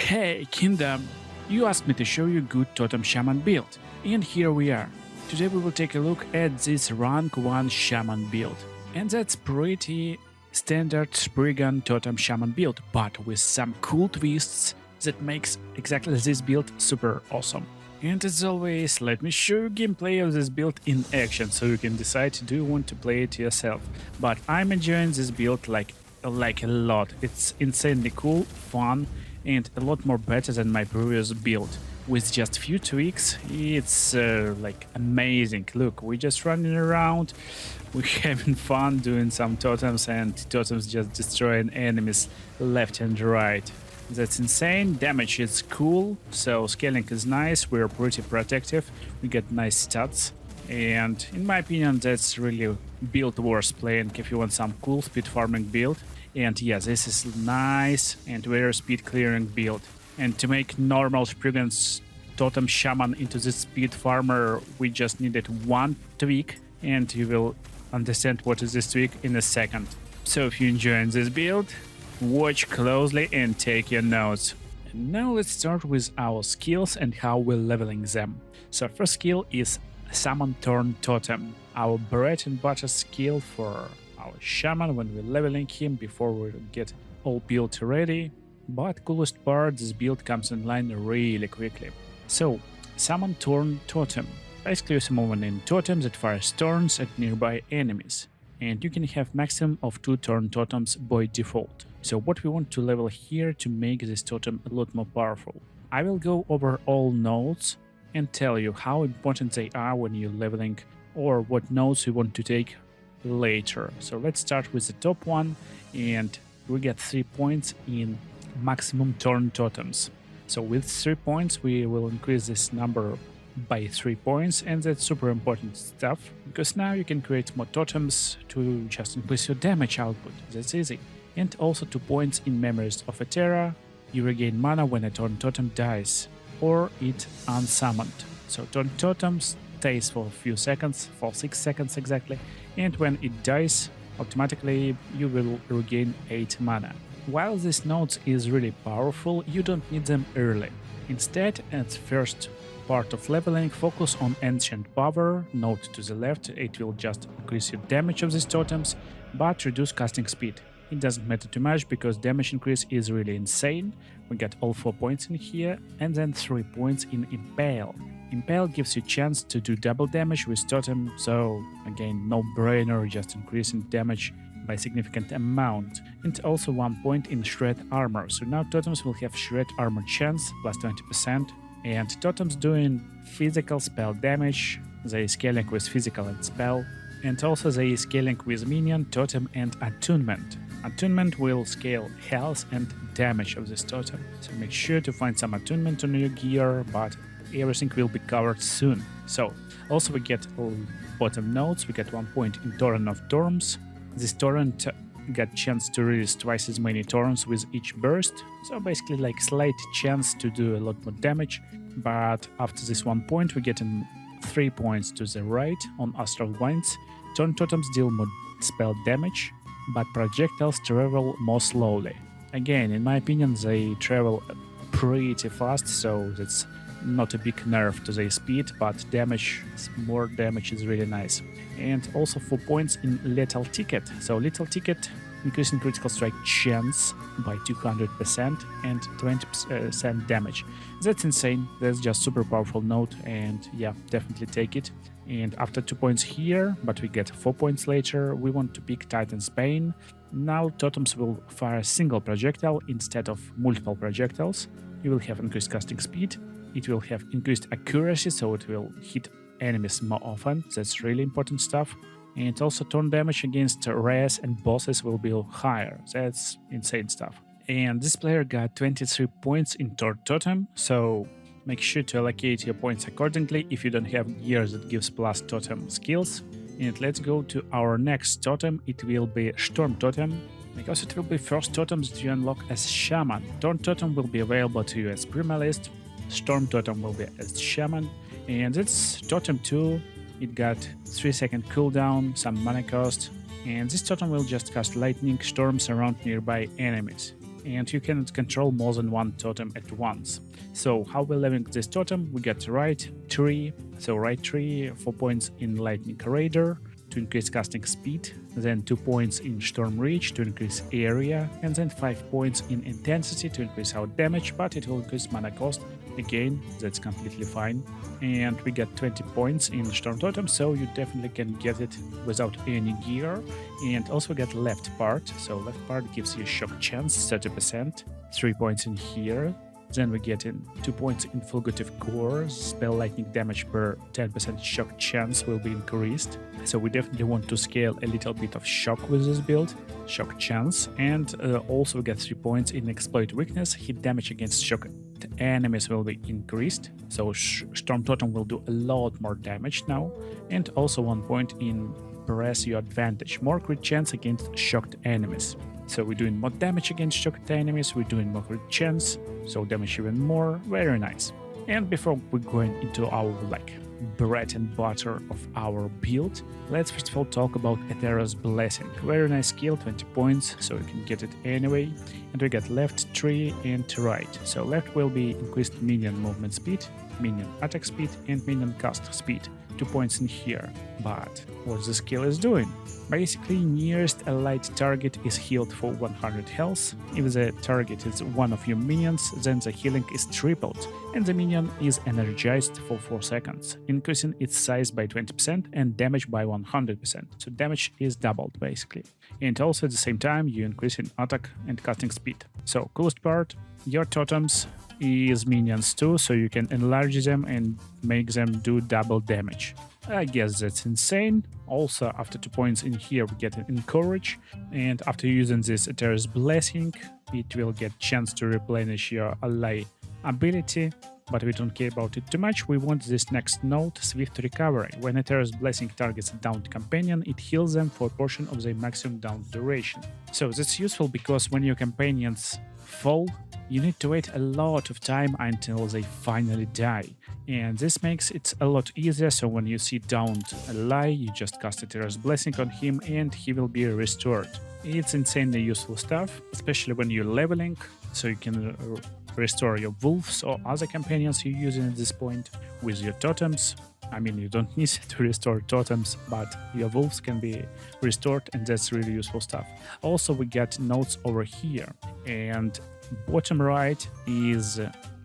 Hey Kingdom, you asked me to show you good Totem Shaman build, and here we are. Today we will take a look at this rank 1 Shaman build, and that's pretty standard Spriggan Totem Shaman build, but with some cool twists that makes exactly this build super awesome. And as always, let me show you gameplay of this build in action, so you can decide do you want to play it yourself. But I'm enjoying this build like a lot. It's insanely cool, fun, and a lot more better than my previous build. With just few tweaks, it's like amazing. Look, we're just running around, we're having fun doing some totems, and totems just destroying enemies left and right. That's insane. Damage is cool, so scaling is nice, we're pretty protective, we get nice stats, and in my opinion that's really build worth playing if you want some cool speed farming build. And yeah, this is nice and very speed clearing build. And to make normal Spriggan's Totem Shaman into this speed farmer, we just needed one tweak, and you will understand what is this tweak in a second. So if you're enjoying this build, watch closely and take your notes. And now let's start with our skills and how we're leveling them. So first skill is Summon Turn Totem, our bread and butter skill for our shaman when we're leveling him before we get all build ready. But coolest part, this build comes online really quickly. So, Summon Turn Totem. Basically you summon in totem that fires turns at nearby enemies, and you can have maximum of 2 turn totems by default. So what we want to level here to make this totem a lot more powerful. I will go over all nodes and tell you how important they are when you're leveling, or what nodes you want to take later. So let's start with the top one, and we get 3 points in maximum turn totems. So with 3 points we will increase this number by 3 points, and that's super important stuff, because now you can create more totems to just increase your damage output. That's easy. And also 2 points in Memories of a Terra. You regain mana when a turn totem dies or it unsummoned. So turn totem stays for a few seconds, for 6 seconds exactly, and when it dies, automatically you will regain 8 mana. While this node is really powerful, you don't need them early. Instead, at first part of leveling, focus on Ancient Power, node to the left. It will just increase your damage of these totems, but reduce casting speed. It doesn't matter too much, because damage increase is really insane. We get all 4 points in here, and then 3 points in Impale. Impale gives you chance to do double damage with totem, so again, no brainer, just increasing damage by significant amount. And also 1 point in Shred Armor, so now totems will have Shred Armor chance plus 20%, and totems doing physical spell damage, they scaling with physical and spell, and also they scaling with minion, totem and attunement. Attunement will scale health and damage of this totem, so make sure to find some attunement on your gear, but everything will be covered soon. So also we get all bottom nodes, we get 1 point in Torrent of Torms. This torrent got chance to release twice as many torrents with each burst, so basically like slight chance to do a lot more damage. But after this 1 point we get 3 points to the right on Astral Winds. Turn totems deal more spell damage, but projectiles travel more slowly. Again, in my opinion, they travel pretty fast, so that's not a big nerf to their speed, but damage, more damage is really nice. And also 4 points in Lethal Ticket. So Lethal Ticket increasing critical strike chance by 200% and 20% damage. That's insane, that's just super powerful node, and yeah, definitely take it. And after 2 points here, but we get 4 points later, we want to pick Titan's Bane. Now totems will fire a single projectile instead of multiple projectiles. You will have increased casting speed, it will have increased accuracy, so it will hit enemies more often, that's really important stuff. And also turn damage against rares and bosses will be higher, that's insane stuff. And this player got 23 points in Turn Totem, so make sure to allocate your points accordingly if you don't have gear that gives plus totem skills. And let's go to our next totem, it will be Storm Totem, because it will be first totem that you unlock as Shaman. Turn Totem will be available to you as Primalist, Storm Totem will be as Shaman, and it's Totem 2, it got 3-second cooldown, some mana cost, and this totem will just cast lightning storms around nearby enemies. and you cannot control more than one totem at once. So how we leveling this totem? We get right tree, so right tree, 4 points in lightning radar to increase casting speed, then 2 points in storm reach to increase area, and then 5 points in intensity to increase our damage, but it will increase mana cost. Again, that's completely fine. And we get 20 points in Storm Totem, so you definitely can get it without any gear. And also get left part, so left part gives you shock chance, 30%, 3 points in here. Then we get in 2 points in Fulgurative Core, spell lightning damage per 10% shock chance will be increased. So we definitely want to scale a little bit of shock with this build, shock chance, and also get 3 points in Exploit Weakness, hit damage against shocked enemies will be increased, so Storm Totem will do a lot more damage now, and also 1 point in Press Your Advantage, more crit chance against shocked enemies. So we're doing more damage against shocked enemies, we're doing more crit chance, so damage even more, very nice. And before we're going into our bread and butter of our build, let's first of all talk about Eterra's Blessing. Very nice skill, 20 points, so you can get it anyway. And we get left tree and right. So left will be increased minion movement speed, minion attack speed, and minion cast speed. 2 points in here. But what the skill is doing? Basically, nearest allied target is healed for 100 health. If the target is one of your minions, then the healing is tripled, and the minion is energized for 4 seconds, increasing its size by 20% and damage by 100%. So damage is doubled, basically. And also at the same time, you increase in attack and casting speed. So coolest part, your totems is minions too, so you can enlarge them and make them do double damage. I guess that's insane. Also, after 2 points in here, we get an Encourage, and after using this Eterra's Blessing, it will get chance to replenish your ally ability, but we don't care about it too much. We want this next note, Swift Recovery. When Eterra's Blessing targets a downed companion, it heals them for a portion of their maximum down duration. So that's useful because when your companions fall, you need to wait a lot of time until they finally die. And this makes it a lot easier, so when you see downed ally, you just cast Eterra's Blessing on him and he will be restored. It's insanely useful stuff, especially when you're leveling, so you can restore your wolves or other companions you're using at this point with your totems. I mean, you don't need to restore totems, but your wolves can be restored, and that's really useful stuff. Also, we get notes over here, and bottom right is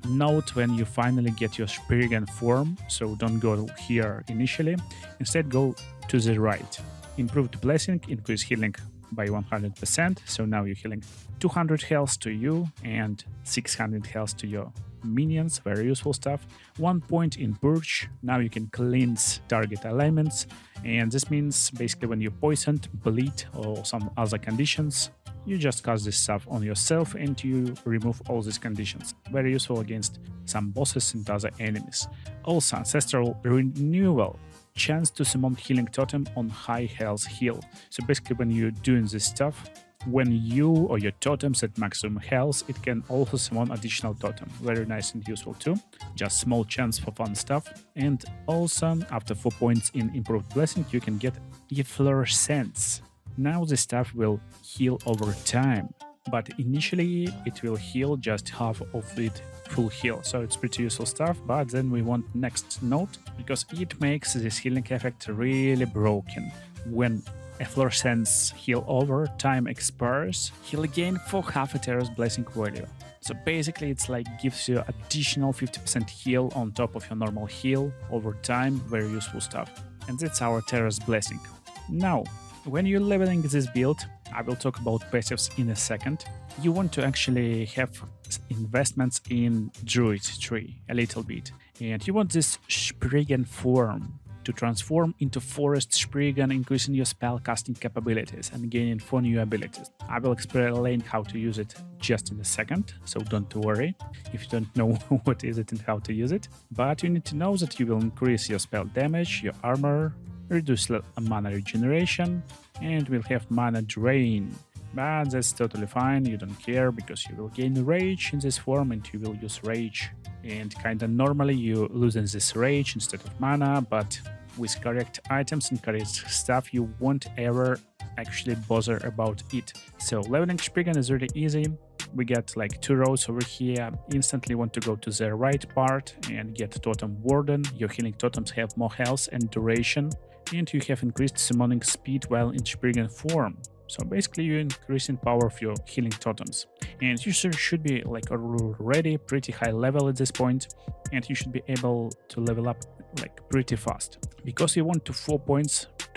note when you finally get your Spriggan form, so don't go here initially, instead go to the right. Improved Blessing, increase healing by 100%, so now you're healing 200 health to you and 600 health to your minions, very useful stuff. 1 point in Purge, now you can cleanse target alignments, and this means basically when you're poisoned, bleed, or some other conditions, you just cast this stuff on yourself and you remove all these conditions. Very useful against some bosses and other enemies. Also, Ancestral Renewal, chance to summon Healing Totem on high health heal. So basically when you're doing this stuff, when you or your totems at maximum health, it can also summon additional totem. Very nice and useful too. Just small chance for fun stuff. And also, after 4 points in Improved Blessing, you can get Efflorescence. Now the stuff will heal over time, but initially it will heal just half of it full heal, so it's pretty useful stuff. But then we want next note, because it makes this healing effect really broken. When Efflorescence heal over, time expires, heal again for half Eterra's Blessing value. So basically it's like gives you additional 50% heal on top of your normal heal over time, very useful stuff. And that's our Eterra's Blessing. Now, when you're leveling this build, I will talk about passives in a second, you want to actually have investments in Druid tree a little bit. And you want this Spriggan form to transform into Forest Spriggan, increasing your spell casting capabilities and gaining 4 new abilities. I will explain how to use it just in a second, so don't worry if you don't know what is it and how to use it. But you need to know that you will increase your spell damage, your armor, reduce mana regeneration, and will have mana drain. But that's totally fine, you don't care, because you will gain rage in this form and you will use rage. And kinda normally you losing this rage instead of mana, but with correct items and correct stuff you won't ever actually bother about it. So leveling Spriggan is really easy. we get like 2 rows over here. Instantly want to go to the right part and get Totem Warden. Your healing totems have more health and duration, and you have increased summoning speed while in Spriggan form. So basically you're increasing power of your healing totems. And you should be like already pretty high level at this point, and you should be able to level up like pretty fast. Because you want to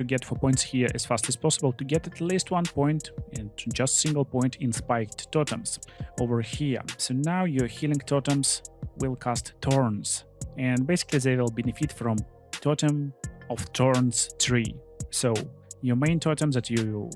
get 4 points here as fast as possible, to get at least 1 point and just single point in spiked totems over here. So now your healing totems will cast Thorns, and basically they will benefit from Totem of Thorns 3. So your main totems that you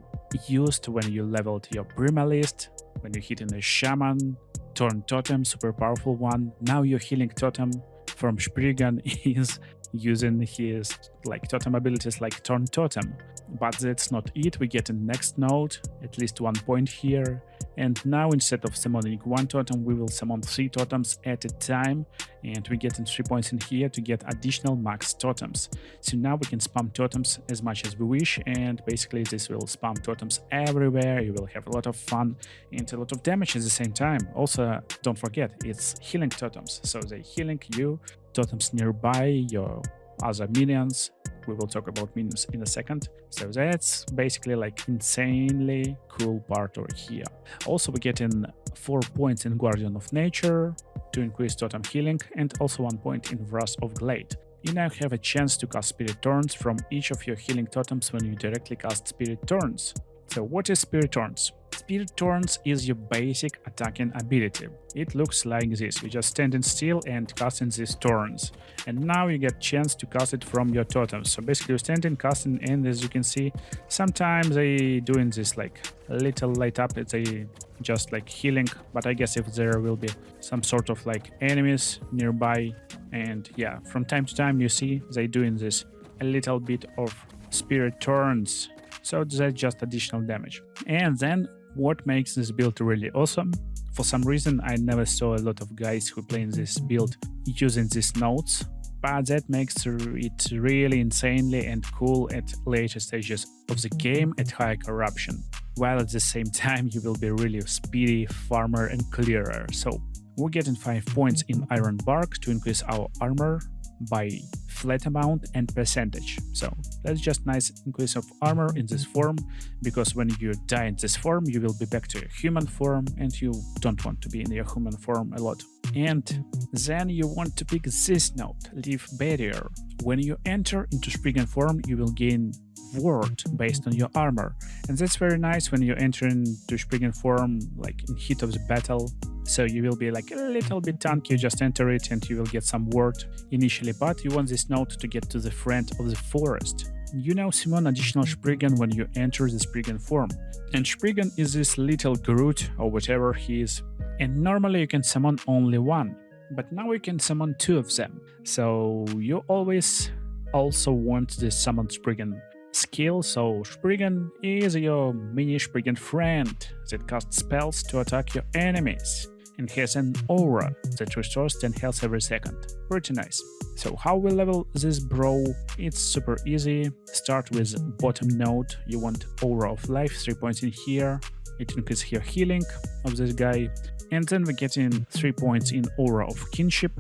used when you leveled your Primalist, when you hit in a Shaman, Thorn Totem, super powerful one. Now your healing totem from Spriggan is using his like totem abilities like Thorn Totem. But that's not it. We get a next node, at least 1 point here. And now instead of summoning 1 totem, we will summon 3 totems at a time. And we get 3 points in here to get additional max totems. So now we can spam totems as much as we wish. And basically this will spam totems everywhere. You will have a lot of fun and a lot of damage at the same time. Also, don't forget, it's healing totems. So they healing you, totems nearby, your other minions. We will talk about minions in a second. So that's basically like insanely cool part over here. Also we get in 4 points in Guardian of Nature to increase totem healing, and also 1 point in Wrath of Glade. You now have a chance to cast Spirit Thorns from each of your healing totems when you directly cast Spirit Thorns. So what is Spirit Thorns? Spirit Thorns is your basic attacking ability. It looks like this. You're just standing still and casting these thorns. And now you get chance to cast it from your totems. So basically you're standing, casting, and as you can see, sometimes they doing this like a little light up. It's a just like healing. But I guess if there will be some sort of like enemies nearby, and yeah, from time to time you see they doing this a little bit of Spirit Thorns. So that's just additional damage. And then what makes this build really awesome? For some reason, I never saw a lot of guys who play this build using these nodes, but that makes it really insanely and cool at later stages of the game at high corruption, while at the same time you will be really speedy, farmer and clearer. So we're getting 5 points in Iron Bark to increase our armor by flat amount and percentage. So that's just nice increase of armor in this form, because when you die in this form you will be back to your human form, and you don't want to be in your human form a lot. And then you want to pick this node, Leaf Barrier. When you enter into Spriggan form you will gain ward based on your armor, and that's very nice when you enter into Spriggan form like in heat of the battle. So you will be like a little bit tanky, you just enter it and you will get some ward initially, but you want this node to get to the front of the forest. You now summon additional Spriggan when you enter the Spriggan form. And Spriggan is this little Groot or whatever he is. And normally you can summon only 1, but now you can summon 2 of them. So you always also want this summoned Spriggan skill. So Spriggan is your mini Spriggan friend that casts spells to attack your enemies, and has an aura that restores 10 health every second. Pretty nice. So how we level this bro? It's super easy. Start with bottom node. You want Aura of Life, 3 points in here. It increases your healing of this guy. And then we get in 3 points in Aura of Kinship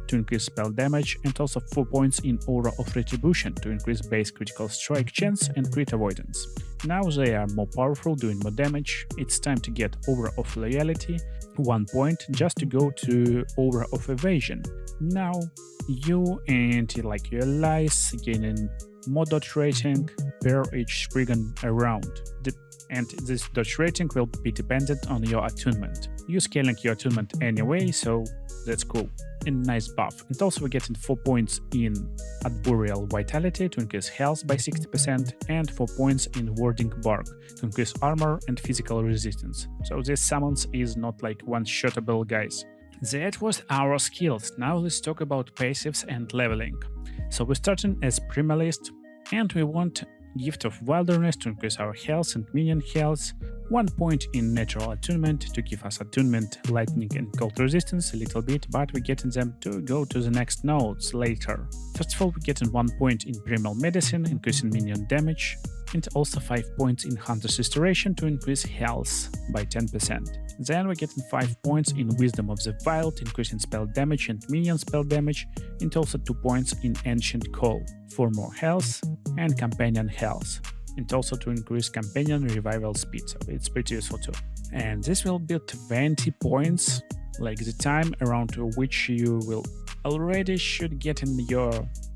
to increase spell damage, and also 4 points in Aura of Retribution to increase base critical strike chance and crit avoidance. Now they are more powerful, doing more damage. It's time to get Aura of Loyalty, 1 point, just to go to Aura of Evasion. Now you and like your allies gaining more dodge rating per each Spriggan around. And this dodge rating will be dependent on your attunement. You're scaling your attunement anyway, so that's cool. And nice buff. And also we're getting 4 points in Arboreal Vitality to increase health by 60%, and 4 points in Warding Bark to increase armor and physical resistance. So this summons is not like one-shottable, guys. That was our skills. Now let's talk about passives and leveling. So we're starting as Primalist, and we want Gift of Wilderness to increase our health and minion health, 1 point in Natural Attunement to give us attunement, lightning and cold resistance a little bit, but we're getting them to go to the next nodes later. First of all, we're getting 1 point in Primal Medicine, increasing minion damage, and also 5 points in Hunter's Restoration to increase health by 10%. Then we're getting 5 points in Wisdom of the Wild, increasing spell damage and minion spell damage, and also 2 points in Ancient Call for more health and Companion health, and also to increase Companion revival speed, so it's pretty useful too. And this will be 20 points, like the time around which you will already should get in your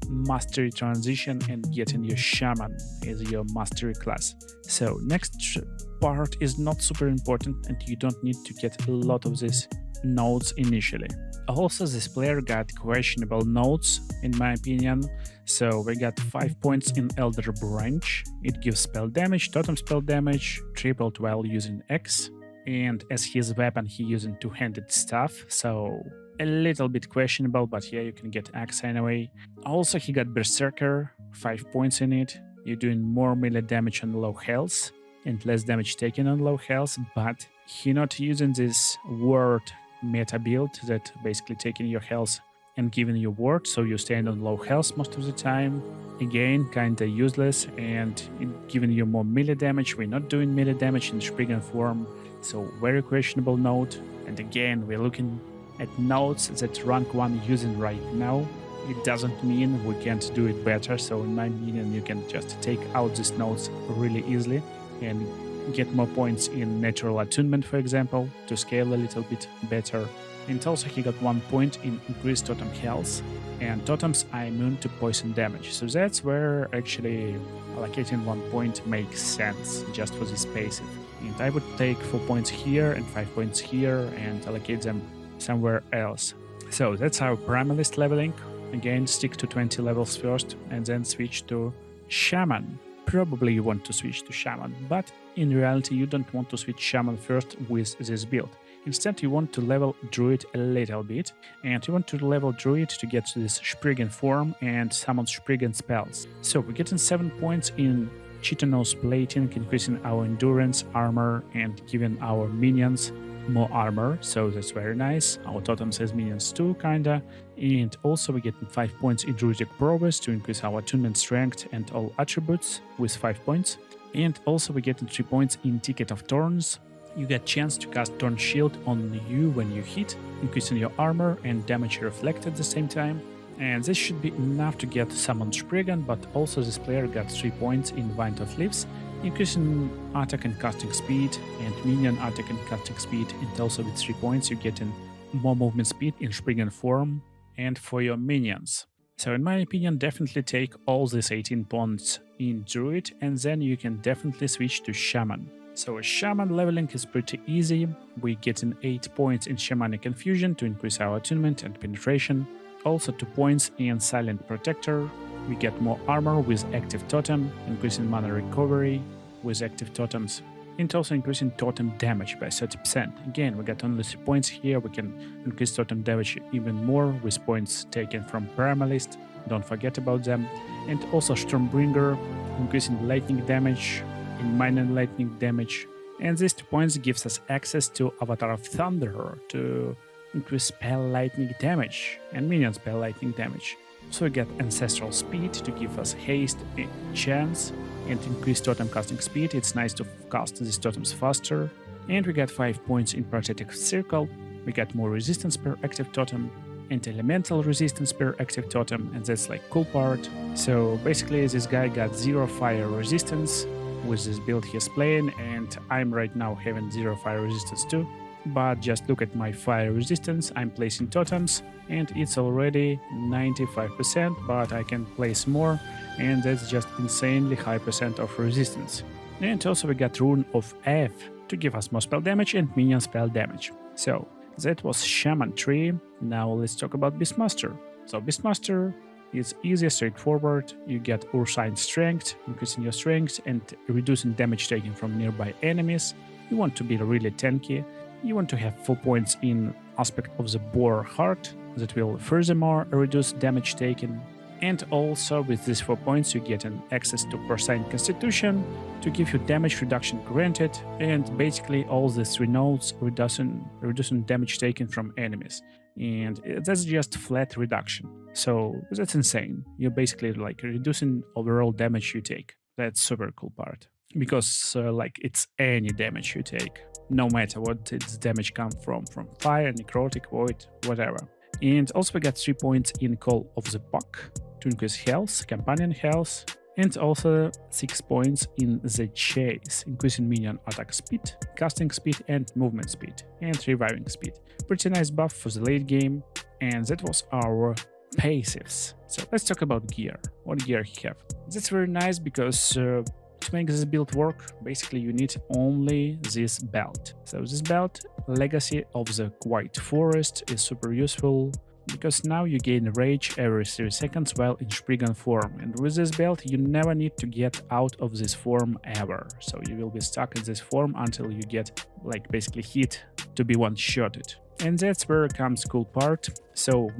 mastery transition and get in your shaman as your mastery class. So next part is not super important and you don't need to get a lot of these nodes initially. Also, this player got questionable nodes in my opinion. So we got 5 points in Elder Branch. It gives spell damage, totem spell damage, tripled while using X, and as his weapon he using two-handed staff, so a little bit questionable, but yeah, you can get axe anyway. Also, he got Berserker, 5 points in it. You're doing more melee damage on low health and less damage taken on low health, but he not using this ward meta build that basically taking your health and giving you ward, so you stand on low health most of the time. Again, kinda useless, and giving you more melee damage. We're not doing melee damage in Spriggan form, so very questionable node. And again, we're looking at nodes that rank 1 using right now. It doesn't mean we can't do it better, so in my opinion you can just take out these nodes really easily and get more points in Natural Attunement, for example, to scale a little bit better. And also he got 1 point in increased totem health, and totems are immune to poison damage, so that's where actually allocating 1 point makes sense just for this passive. And I would take 4 points here and 5 points here and allocate them somewhere else. So that's our Primalist leveling. Again, stick to 20 levels first and then switch to Shaman. Probably you want to switch to Shaman, but in reality you don't want to switch Shaman first with this build. Instead, you want to level Druid a little bit, and you want to level Druid to get to this Spriggan form and summon Spriggan spells. So we're getting 7 points in Chitinous Plating, increasing our endurance, armor, and giving our minions more armor, so that's very nice. Our totem says minions too, kinda. And also we're getting 5 points in Druidic Prowess to increase our attunement strength and all attributes with 5 points. And also we're getting 3 points in Ticket of Thorns. You get chance to cast Thorn Shield on you when you hit, increasing your armor and damage reflected at the same time. And this should be enough to get Summon Spriggan, but also this player got 3 points in Wind of Leaves, increasing attack and casting speed and minion attack and casting speed, and also with 3 points you get in more movement speed in Spriggan form and for your minions. So in my opinion, definitely take all these 18 points in Druid, and then you can definitely switch to Shaman. So a Shaman leveling is pretty easy. We get in 8 points in Shamanic Infusion to increase our attunement and penetration. Also 2 points in Silent Protector. We get more armor with Active Totem, increasing mana recovery with active totems, and also increasing totem damage by 30%. Again, we got only 3 points here. We can increase totem damage even more with points taken from Primalist. Don't forget about them. And also Stormbringer, increasing lightning damage and minor lightning damage. And these 2 points gives us access to Avatar of Thunderer to increase spell lightning damage and minion spell lightning damage. So we get Ancestral Speed to give us haste and chance and increase totem casting speed. It's nice to cast these totems faster. And we get 5 points in Protective Circle. We get more resistance per active totem and elemental resistance per active totem, and that's like cool part. So basically this guy got 0 fire resistance with this build he's playing, and I'm right now having 0 fire resistance too. But just look at my fire resistance. I'm placing totems and it's already 95%, but I can place more, and that's just insanely high percent of resistance. And also we got Rune of F to give us more spell damage and minion spell damage. So that was Shaman tree. Now let's talk about Beastmaster. So Beastmaster is easy, straightforward. You get Ursine Strength, increasing your strength and reducing damage taken from nearby enemies. You want to be really tanky. You want to have 4 points in Aspect of the Boar Heart that will furthermore reduce damage taken. And also with these 4 points you get an access to Porcine Constitution to give you damage reduction granted, and basically all the 3 nodes reducing damage taken from enemies. And that's just flat reduction. So that's insane. You're basically like reducing overall damage you take. That's super cool part. Because like it's any damage you take. no matter what its damage comes from fire, necrotic, void, whatever. And also we got 3 points in Call of the Pack to increase health, companion health, and also 6 points in the Chase, increasing minion attack speed, casting speed and movement speed, and reviving speed. Pretty nice buff for the late game, and that was our passives. So let's talk about gear. What gear he have? That's very nice because to make this build work, basically you need only this belt. So this belt, Legacy of the White Forest, is super useful because now you gain rage every 3 seconds while in Spriggan form, and with this belt you never need to get out of this form ever. So you will be stuck in this form until you get like basically hit to be one-shotted. And that's where comes cool part. So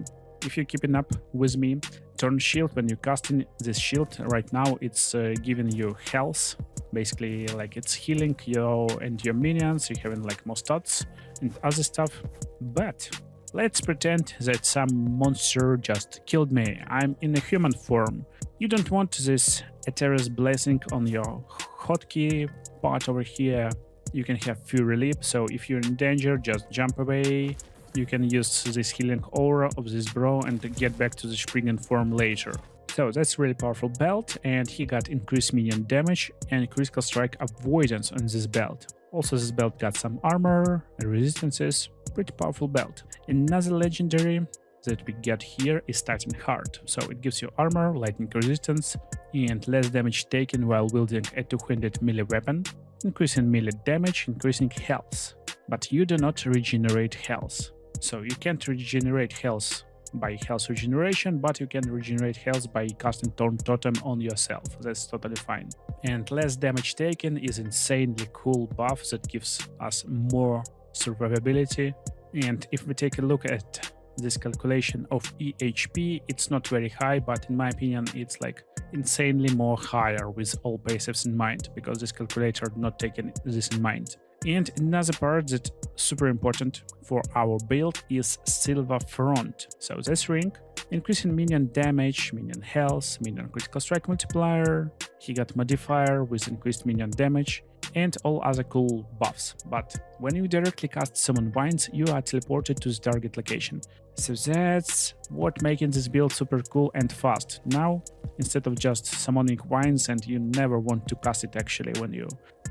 if you're keeping up with me, turn shield, when you're casting this shield right now, it's giving you health. Basically, like it's healing you and your minions, you're having like more stats and other stuff. But let's pretend that some monster just killed me. I'm in a human form. You don't want this Ethereus blessing on your hotkey part over here. You can have Fury Leap, so if you're in danger, just jump away. You can use this healing aura of this bro and get back to the Spriggan form later. So that's really powerful belt, and he got increased minion damage and critical strike avoidance on this belt. Also this belt got some armor and resistances, pretty powerful belt. Another legendary that we get here is Titan Heart. So it gives you armor, lightning resistance, and less damage taken while wielding a 200 melee weapon, increasing melee damage, increasing health. But you do not regenerate health. So you can't regenerate health by health regeneration, but you can regenerate health by casting Totem on yourself. That's totally fine. And less damage taken is insanely cool buff that gives us more survivability. And if we take a look at this calculation of EHP, it's not very high, but in my opinion it's like insanely more higher with all passives in mind, because this calculator not taking this in mind. And another part that's super important for our build is Silver Front. So this ring, increasing minion damage, minion health, minion critical strike multiplier, he got modifier with increased minion damage, and all other cool buffs. But when you directly cast Summon Vines, you are teleported to the target location. So that's what making this build super cool and fast. Now, instead of just summoning vines, and you never want to cast it actually when you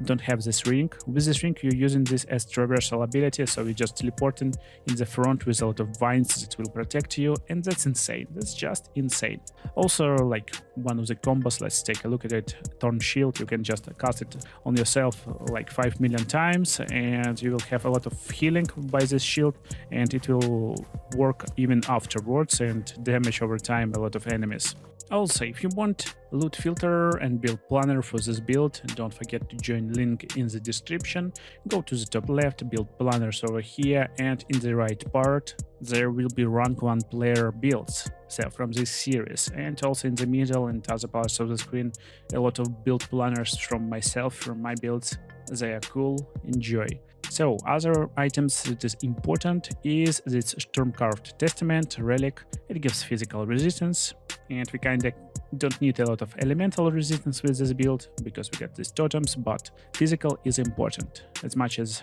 don't have this ring. With this ring you're using this as traversal ability, so you're just teleporting in the front with a lot of vines that will protect you, and that's insane. That's just insane. Also, like one of the combos, let's take a look at it, Torn Shield, you can just cast it on yourself like 5 million times, and you will have a lot of healing by this shield, and it will work even afterwards and damage over time a lot of enemies. Also, if you want loot filter and build planner for this build, don't forget to join link in the description. Go to the top left, build planners over here, and in the right part there will be rank 1 player builds, so from this series, and also in the middle and other parts of the screen a lot of build planners from myself, from my builds. They are cool, enjoy. So other items that is important is this Stormcarved Testament relic. It gives physical resistance, and we kinda don't need a lot of elemental resistance with this build because we got these totems, but physical is important as much as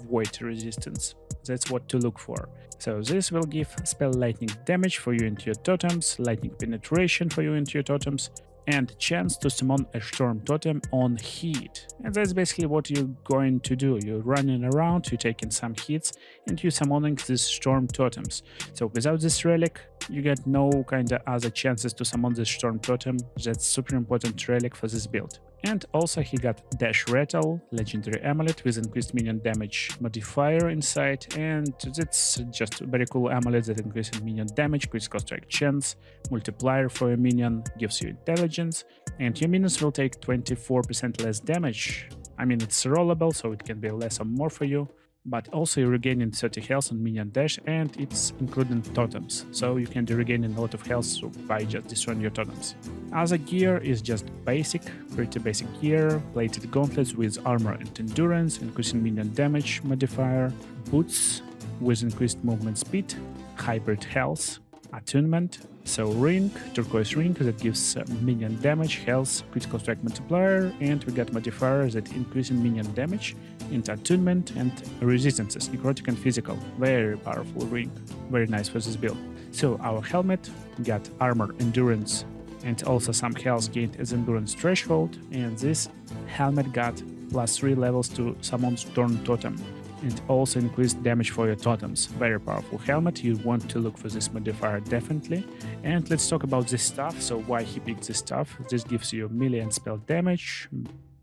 void resistance. That's what to look for. So this will give spell lightning damage for you into your totems, lightning penetration for you into your totems, and chance to summon a storm totem on hit. And that's basically what you're going to do. You're running around, you're taking some hits, and you're summoning these storm totems. So without this relic, you get no kind of other chances to summon this storm totem. That's super important relic for this build. And also he got Dash Rattle, legendary amulet with increased minion damage modifier inside, and that's just a very cool amulet that increases minion damage, critical strike chance, multiplier for your minion, gives you intelligence, and your minions will take 24% less damage. I mean, it's rollable, so it can be less or more for you, but also you're regaining 30 health on minion dash, and it's including totems, so you can be regaining a lot of health by just destroying your totems. Other gear is just basic, pretty basic gear, plated gauntlets with armor and endurance, increasing minion damage modifier, boots with increased movement speed, hybrid health, attunement, so ring, turquoise ring that gives minion damage, health, critical strike multiplier, and we got modifier that increasing minion damage into attunement and resistances, necrotic and physical. Very powerful ring, very nice for this build. So our helmet got armor, endurance, and also some health gained as endurance threshold, and this helmet got +3 levels to Summon's Turn Totem, and also increased damage for your totems. Very powerful helmet, you want to look for this modifier definitely. And let's talk about this stuff. So why he picked this stuff? This gives you melee and spell damage,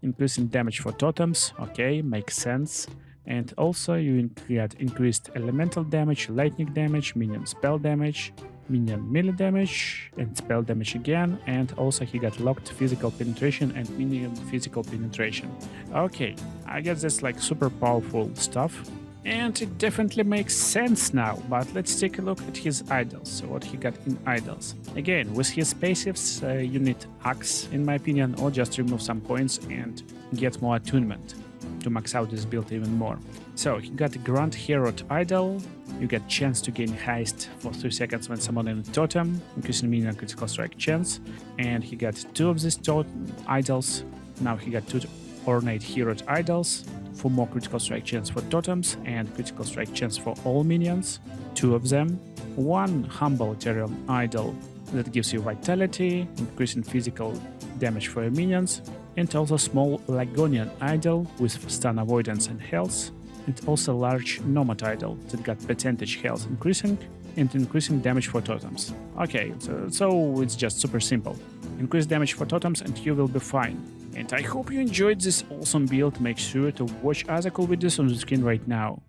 increasing damage for totems, okay, makes sense. And also you get increased elemental damage, lightning damage, minion spell damage, minion melee damage, and spell damage again. And also he got locked physical penetration and minion physical penetration. Okay, I guess that's like super powerful stuff. And it definitely makes sense now, but let's take a look at his idols. So what he got in idols. Again, with his passives, you need Axe, in my opinion, or just remove some coins and get more attunement to max out this build even more. So he got a Grand Herod idol, you get chance to gain haste for 3 seconds when summoning a totem, increasing minion critical strike chance, and he got 2 of these idols. Now he got 2 ornate Herod idols for more critical strike chance for totems and critical strike chance for all minions, 2 of them, 1 humble ethereal idol that gives you vitality, increasing physical damage for your minions, and also small Lagonian idol with stun avoidance and health, and also large nomad idol that got percentage health increasing and increasing damage for totems. Okay, so it's just super simple. Increase damage for totems and you will be fine. And I hope you enjoyed this awesome build. Make sure to watch other cool videos on the screen right now.